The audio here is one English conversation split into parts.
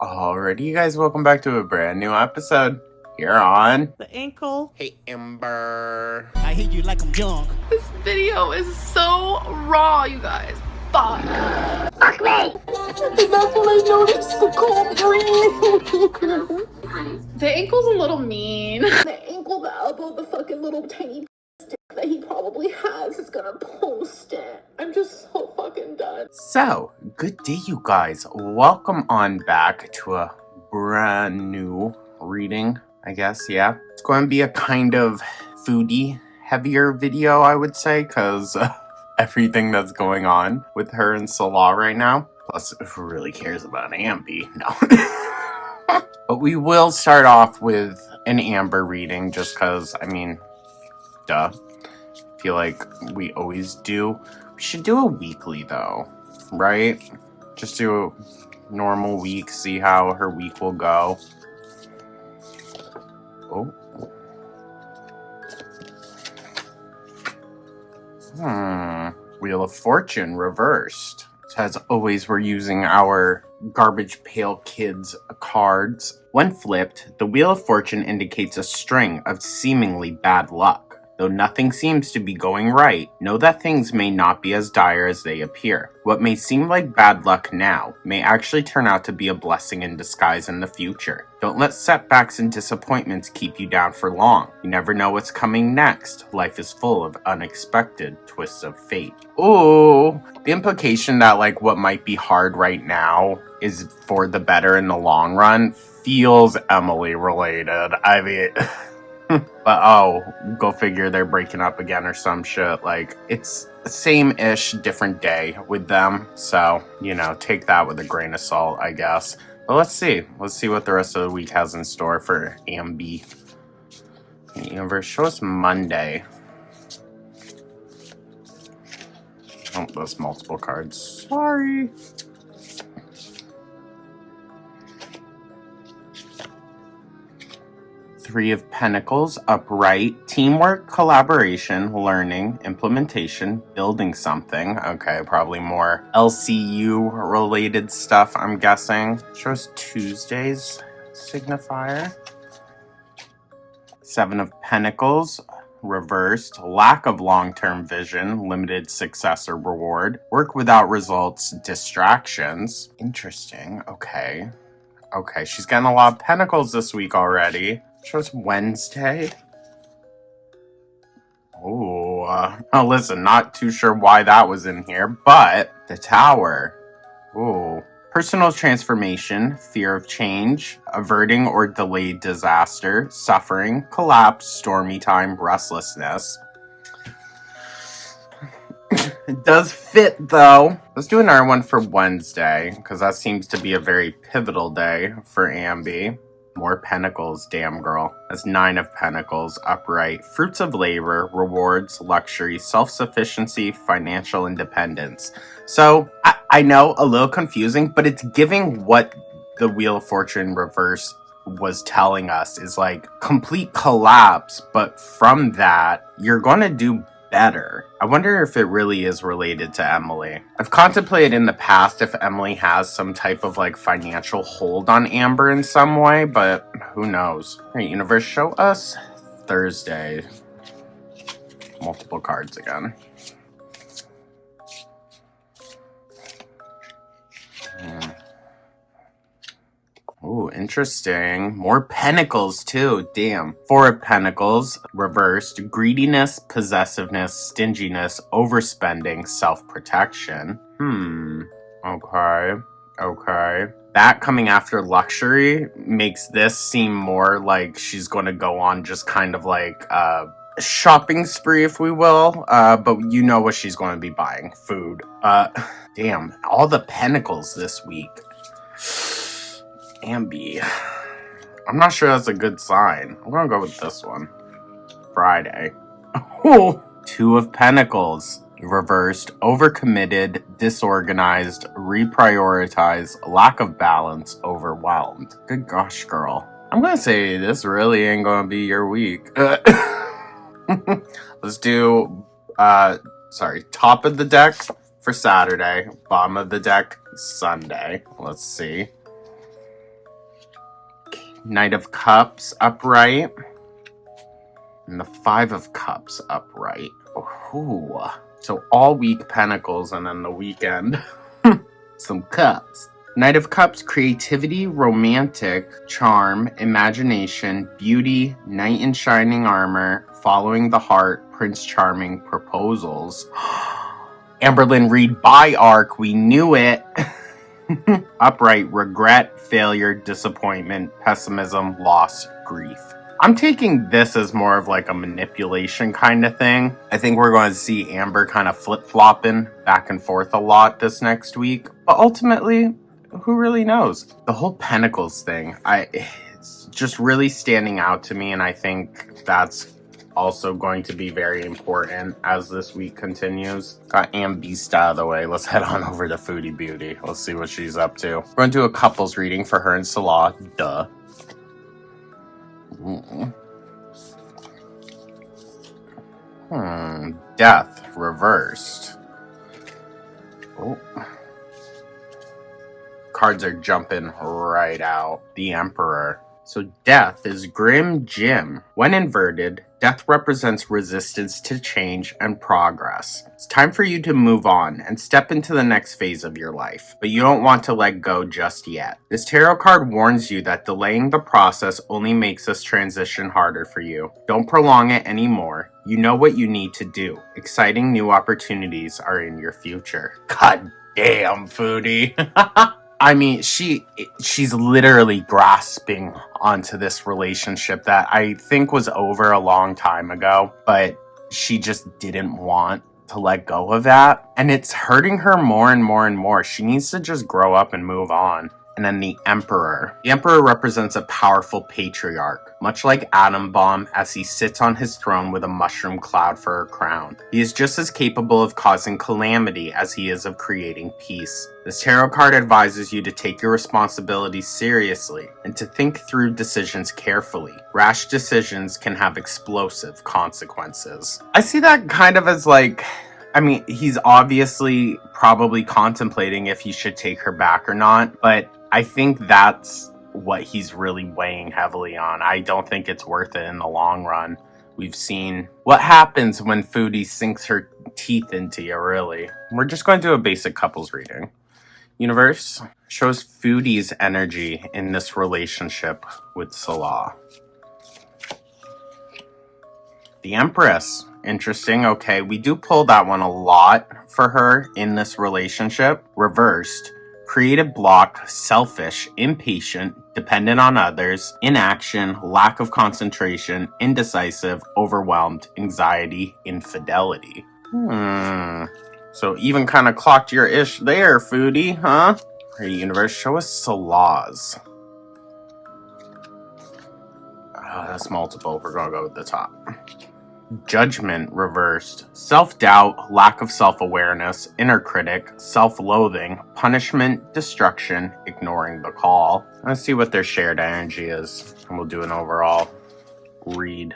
Alrighty, you guys, welcome back to a brand new episode here on The ankle. Hey Amber. I hate you like I'm young. This video is so raw, you guys. Fuck. Fuck me! And that's when I noticed the cold breeze. The ankle's a little mean. The ankle, the elbow, the fucking little tiny stick that he probably has is gonna post it. I'm just so fucking done. So, good day, you guys. Welcome on back to a brand new reading, I guess, yeah. It's going to be a kind of foodie heavier video, I would say, because everything that's going on with her and Salah right now. Plus, who really cares about Ambi? No. But we will start off with an Amber reading, just because, I mean, duh. I feel like we always do. We should do a weekly, though, right? Just do a normal week, see how her week will go. Oh. Wheel of Fortune reversed. As always, we're using our Garbage Pail Kids cards. When flipped, the Wheel of Fortune indicates a string of seemingly bad luck. Though nothing seems to be going right, know that things may not be as dire as they appear. What may seem like bad luck now may actually turn out to be a blessing in disguise in the future. Don't let setbacks and disappointments keep you down for long. You never know what's coming next. Life is full of unexpected twists of fate. Ooh, the implication that like what might be hard right now is for the better in the long run feels Emily related. I mean... But oh, go figure, they're breaking up again or some shit. Like, it's same-ish, different day with them. So, you know, take that with a grain of salt, I guess. But let's see. Let's see what the rest of the week has in store for Ambi. The universe, show us Monday. Oh, that's multiple cards. Sorry. Three of Pentacles, upright, teamwork, collaboration, learning, implementation, building something. Okay, probably more LCU related stuff, I'm guessing. Shows Tuesday's signifier. Seven of Pentacles, reversed, lack of long-term vision, limited success or reward, work without results, distractions. Interesting, okay. Okay, she's getting a lot of Pentacles this week already. Shows Wednesday. Ooh. Oh, listen, not too sure why that was in here, but the Tower. Ooh. Personal transformation, fear of change, averting or delayed disaster, suffering, collapse, stormy time, restlessness. It does fit, though. Let's do another one for Wednesday, because that seems to be a very pivotal day for Ambi. More Pentacles, damn girl. That's Nine of Pentacles, upright. Fruits of labor, rewards, luxury, self-sufficiency, financial independence. So, I know, a little confusing, but it's giving what the Wheel of Fortune reverse was telling us is like complete collapse, but from that, you're gonna do better. I wonder if it really is related to Emily. I've contemplated in the past if Emily has some type of like financial hold on Amber in some way, but who knows? All right, universe, show us Thursday. Multiple cards again. Ooh, interesting. More Pentacles, too. Damn. Four of Pentacles, reversed. Greediness, possessiveness, stinginess, overspending, self-protection. Okay. Okay. That coming after luxury makes this seem more like she's going to go on just kind of like a shopping spree, if we will. But you know what she's going to be buying. Food. Damn. All the Pentacles this week. Ambi. I'm not sure that's a good sign. I'm gonna go with this one. Friday. Oh, Two of Pentacles. Reversed, overcommitted, disorganized, reprioritized, lack of balance, overwhelmed. Good gosh, girl. I'm gonna say this really ain't gonna be your week. Let's do, top of the deck for Saturday, bottom of the deck Sunday. Let's see. Knight of Cups upright. And the Five of Cups upright. Ooh. So all week Pentacles and then the weekend. Some cups. Knight of Cups, creativity, romantic, charm, imagination, beauty, knight in shining armor, following the heart, Prince Charming, proposals. Amberlynn Reid by arc, we knew it. Upright, regret, failure, disappointment, pessimism, loss, grief. I'm taking this as more of like a manipulation kind of thing. I think we're going to see Amber kind of flip-flopping back and forth a lot this next week. But ultimately, who really knows? The whole Pentacles thing, it's just really standing out to me, and I think that's also going to be very important as this week continues. Got Ambista out of the way. Let's head on over to Foodie Beauty. Let's see what she's up to. We're going to do a couples reading for her and Salah. Duh. Death reversed. Oh. Cards are jumping right out. The Emperor. So Death is Grim Jim. When inverted, Death represents resistance to change and progress. It's time for you to move on and step into the next phase of your life, but you don't want to let go just yet. This tarot card warns you that delaying the process only makes this transition harder for you. Don't prolong it anymore. You know what you need to do. Exciting new opportunities are in your future. God damn, Foodie. I mean, she's literally grasping onto this relationship that I think was over a long time ago, but she just didn't want to let go of that. And it's hurting her more and more and more. She needs to just grow up and move on. And then the Emperor. The Emperor represents a powerful patriarch, much like Atom Bomb, as he sits on his throne with a mushroom cloud for a crown. He is just as capable of causing calamity as he is of creating peace. This tarot card advises you to take your responsibilities seriously and to think through decisions carefully. Rash decisions can have explosive consequences. I see that kind of as like, I mean, he's obviously probably contemplating if he should take her back or not, but I think that's what he's really weighing heavily on. I don't think it's worth it in the long run. We've seen what happens when Foodie sinks her teeth into you, really. We're just going to do a basic couples reading. Universe shows Foodie's energy in this relationship with Salah. The Empress. Interesting. Okay, we do pull that one a lot for her in this relationship. Reversed. Creative block, selfish, impatient, dependent on others, inaction, lack of concentration, indecisive, overwhelmed, anxiety, infidelity. So even kind of clocked your ish there, Foodie, huh? Alright, Universe, show us Salah's. Oh, that's multiple. We're gonna go with the top. Judgment reversed. Self-doubt, lack of self-awareness, inner critic, self-loathing, punishment, destruction, ignoring the call. Let's see what their shared energy is, and we'll do an overall read.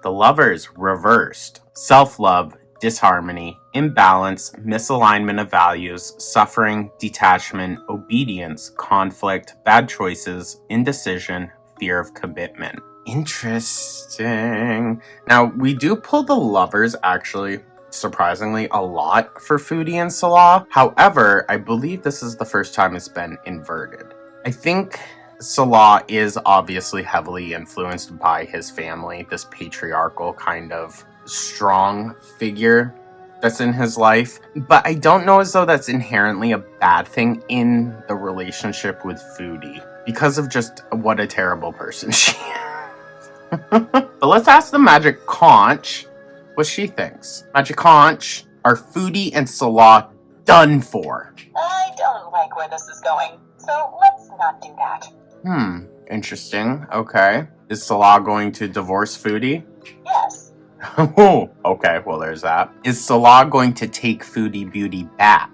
The Lovers reversed. Self-love, disharmony, imbalance, misalignment of values, suffering, detachment, obedience, conflict, bad choices, indecision, fear of commitment. Interesting. Now, we do pull the Lovers, actually, surprisingly, a lot for Foodie and Salah. However, I believe this is the first time it's been inverted. I think Salah is obviously heavily influenced by his family, this patriarchal kind of strong figure that's in his life. But I don't know as though that's inherently a bad thing in the relationship with Foodie, because of just what a terrible person she is. But let's ask the Magic Conch what she thinks. Magic Conch, are Foodie and Salah done for? I don't like where this is going, so let's not do that. Interesting. Okay. Is Salah going to divorce Foodie? Yes. Oh, okay, well there's that. Is Salah going to take Foodie Beauty back?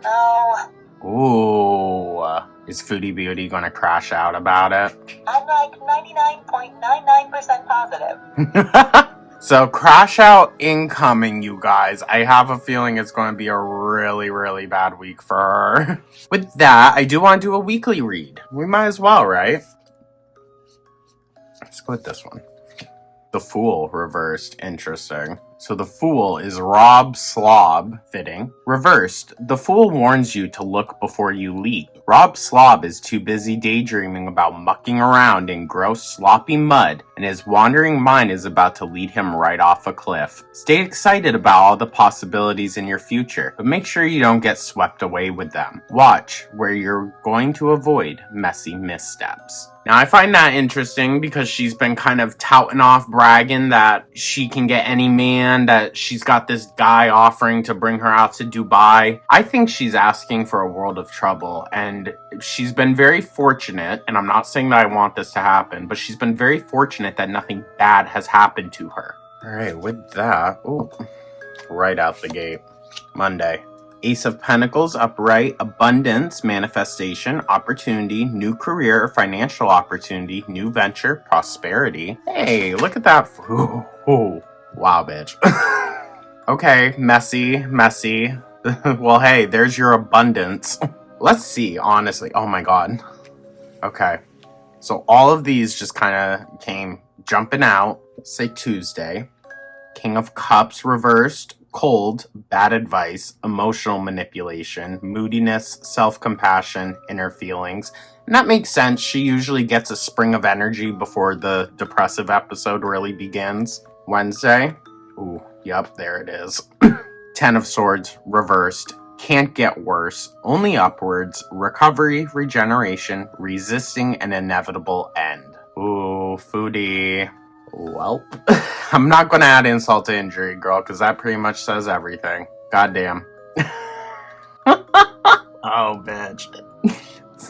No. Ooh. Is Foodie Beauty going to crash out about it? I'm like 99.99% positive. So crash out incoming, you guys. I have a feeling it's going to be a really, really bad week for her. With that, I do want to do a weekly read. We might as well, right? Let's go with this one. The Fool reversed. Interesting. So the Fool is Rob Slob, fitting. Reversed, the Fool warns you to look before you leap. Rob Slob is too busy daydreaming about mucking around in gross, sloppy mud, and his wandering mind is about to lead him right off a cliff. Stay excited about all the possibilities in your future, but make sure you don't get swept away with them. Watch where you're going to avoid messy missteps. Now, I find that interesting because she's been kind of touting off, bragging that she can get any man, that she's got this guy offering to bring her out to Dubai. I think she's asking for a world of trouble, and she's been very fortunate, and I'm not saying that I want this to happen, but she's been very fortunate that nothing bad has happened to her. All right, with that, right out the gate. Monday. Ace of Pentacles upright, abundance, manifestation, opportunity, new career, financial opportunity, new venture, prosperity. Hey, look at that. Ooh. Wow, bitch. Okay, messy. Well, hey, there's your abundance. Let's see, honestly. Oh my god. Okay. So all of these just kind of came jumping out. Say Tuesday. King of Cups reversed. Cold, bad advice, emotional manipulation, moodiness, self-compassion, inner feelings. And that makes sense. She usually gets a spring of energy before the depressive episode really begins. Wednesday. Ooh, yep, there it is. 10 of Swords reversed. Can't get worse. Only upwards. Recovery, regeneration, resisting an inevitable end. Ooh, Foodie. Welp. I'm not going to add insult to injury, girl, because that pretty much says everything. Goddamn. Oh, bitch.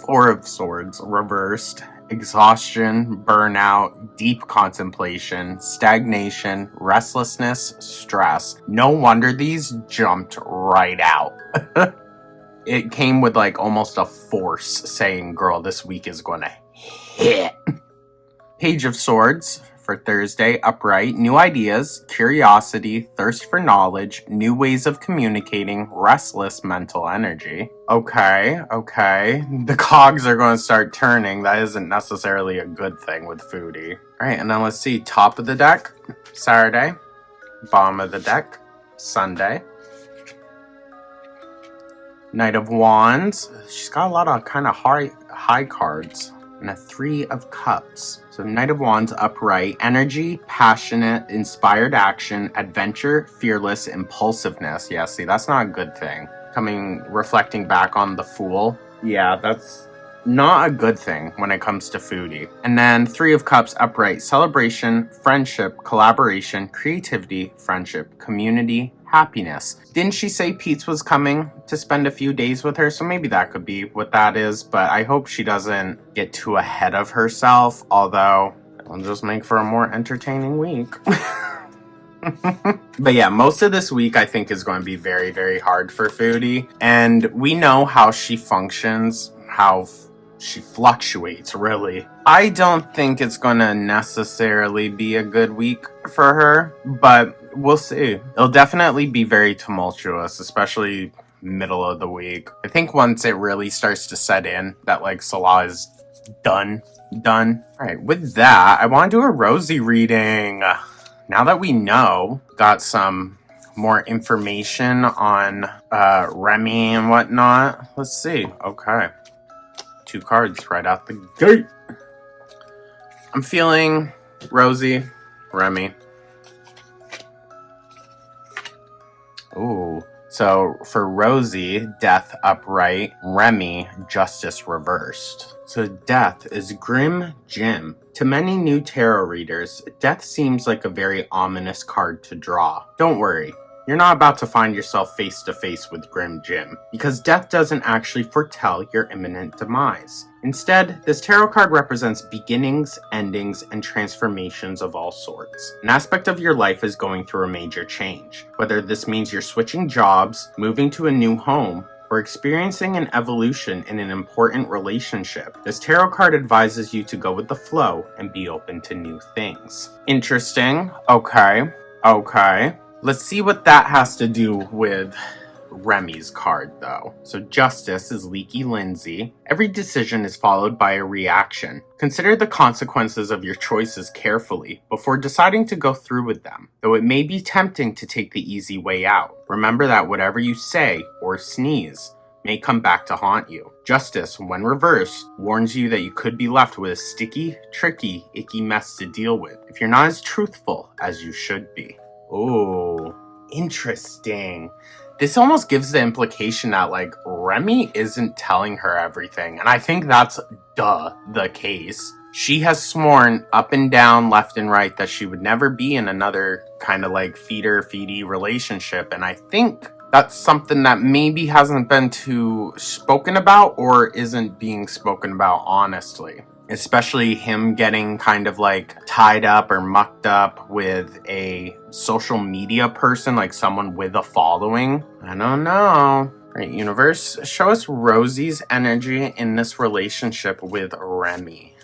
4 of Swords reversed. Exhaustion, burnout, deep contemplation, stagnation, restlessness, stress. No wonder these jumped right out. It came with like almost a force saying, girl, this week is going to hit. Page of Swords for Thursday, upright, new ideas, curiosity, thirst for knowledge, new ways of communicating, restless mental energy. Okay. The cogs are going to start turning. That isn't necessarily a good thing with Foodie. All right, and then let's see. Top of the deck, Saturday. Bottom of the deck, Sunday. Knight of Wands. She's got a lot of kind of high cards. And a 3 of Cups. So Knight of Wands upright, energy, passionate, inspired action, adventure, fearless, impulsiveness. Yeah, see, that's not a good thing. Reflecting back on the Fool. Yeah, that's not a good thing when it comes to Foodie. And then 3 of Cups upright, celebration, friendship, collaboration, creativity, friendship, community, happiness. Didn't she say Pete's was coming to spend a few days with her? So maybe that could be what that is, but I hope she doesn't get too ahead of herself, although it'll just make for a more entertaining week. But yeah, most of this week I think is going to be very, very hard for Foodie, and we know how she functions, how she fluctuates, really. I don't think it's going to necessarily be a good week for her, but we'll see. It'll definitely be very tumultuous, especially middle of the week. I think once it really starts to set in that like Salah is done. All right, with that, I want to do a Rosie reading. Now that we got some more information on Remy and whatnot. Let's see. Okay. 2 cards right out the gate. I'm feeling Rosie, Remy. Ooh. So for Rosie, death upright. Remy, justice reversed. So death is Grim Jim. To many new tarot readers, death seems like a very ominous card to draw. Don't worry. You're not about to find yourself face to face with Grim Jim, because death doesn't actually foretell your imminent demise. Instead, this tarot card represents beginnings, endings, and transformations of all sorts. An aspect of your life is going through a major change. Whether this means you're switching jobs, moving to a new home, or experiencing an evolution in an important relationship, this tarot card advises you to go with the flow and be open to new things. Interesting. Okay. Let's see what that has to do with Remy's card, though. So Justice is Leaky Lindsay. Every decision is followed by a reaction. Consider the consequences of your choices carefully before deciding to go through with them, though it may be tempting to take the easy way out. Remember that whatever you say or sneeze may come back to haunt you. Justice, when reversed, warns you that you could be left with a sticky, tricky, icky mess to deal with if you're not as truthful as you should be. Oh, interesting. This almost gives the implication that, like, Remy isn't telling her everything, and I think that's the case. She has sworn up and down, left and right, that she would never be in another kind of like feeder-feedy relationship, and I think that's something that maybe hasn't been too spoken about or isn't being spoken about honestly. Especially him getting kind of like tied up or mucked up with a social media person, like someone with a following. I don't know. Right, universe, show us Rosie's energy in this relationship with Remy.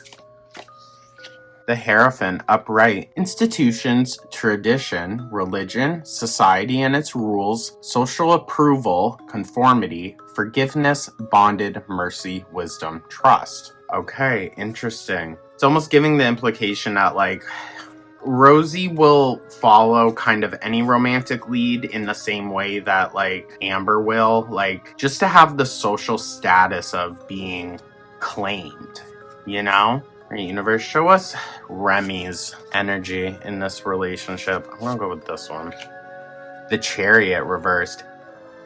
The Hierophant, upright. Institutions, tradition, religion, society and its rules, social approval, conformity, forgiveness, bonded, mercy, wisdom, trust. Okay, interesting. It's almost giving the implication that, like, Rosie will follow kind of any romantic lead in the same way that, like, Amber will. Like, just to have the social status of being claimed, you know? Alright, universe, show us Remy's energy in this relationship. I'm gonna go with this one. The Chariot reversed.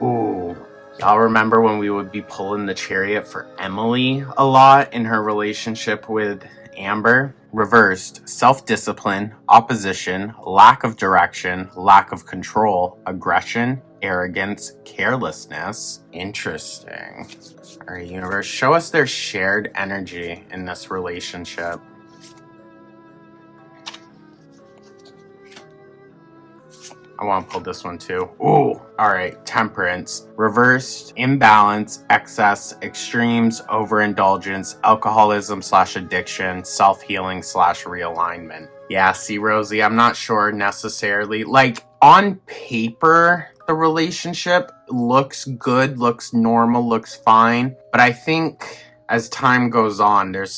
Ooh. Y'all remember when we would be pulling the Chariot for Emily a lot in her relationship with Amber? Reversed. Self-discipline, opposition, lack of direction, lack of control, aggression, arrogance, carelessness. Interesting. Alright, universe, show us their shared energy in this relationship. I want to pull this one too. Ooh. Alright, Temperance. Reversed, imbalance, excess, extremes, overindulgence, alcoholism / addiction, self-healing / realignment. Yeah, see, Rosie, I'm not sure necessarily. Like, on paper, the relationship looks good, looks normal, looks fine. But I think as time goes on, there's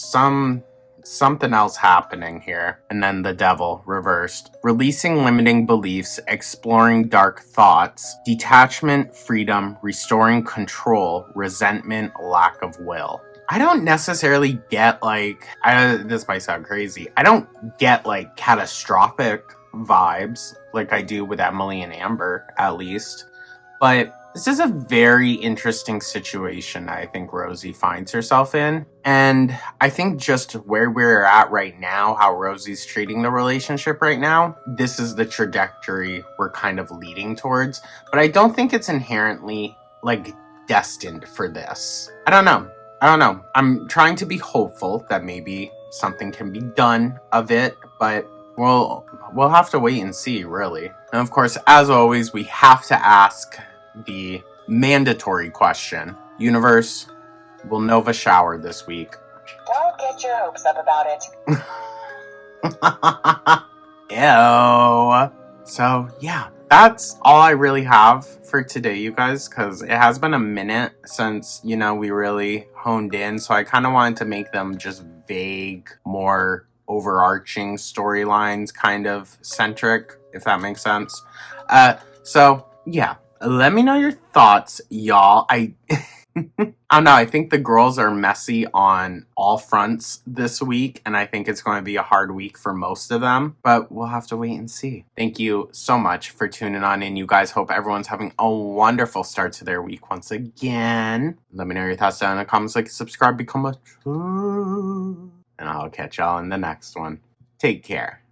something else happening here. And then the Devil, reversed. Releasing limiting beliefs, exploring dark thoughts, detachment, freedom, restoring control, resentment, lack of will. I don't necessarily get, like, this might sound crazy, I don't get, like, catastrophic vibes like I do with Emily and Amber, at least. But this is a very interesting situation I think Rosie finds herself in. And I think just where we're at right now, how Rosie's treating the relationship right now, this is the trajectory we're kind of leading towards. But I don't think it's inherently, like, destined for this. I don't know. I'm trying to be hopeful that maybe something can be done of it, but we'll have to wait and see, really. And of course, as always, we have to ask the mandatory question. Universe, will Nova shower this week? Don't get your hopes up about it. Ew. So, yeah, that's all I really have for today, you guys, because it has been a minute since, you know, we really honed in. So I kind of wanted to make them just vague, more overarching storylines, kind of centric, if that makes sense. So, yeah. Let me know your thoughts, y'all. I don't know. I think the girls are messy on all fronts this week, and I think it's going to be a hard week for most of them, but we'll have to wait and see. Thank you so much for tuning on in, you guys. Hope everyone's having a wonderful start to their week once again. Let me know your thoughts down in the comments, like, subscribe, become a true, and I'll catch y'all in the next one. Take care.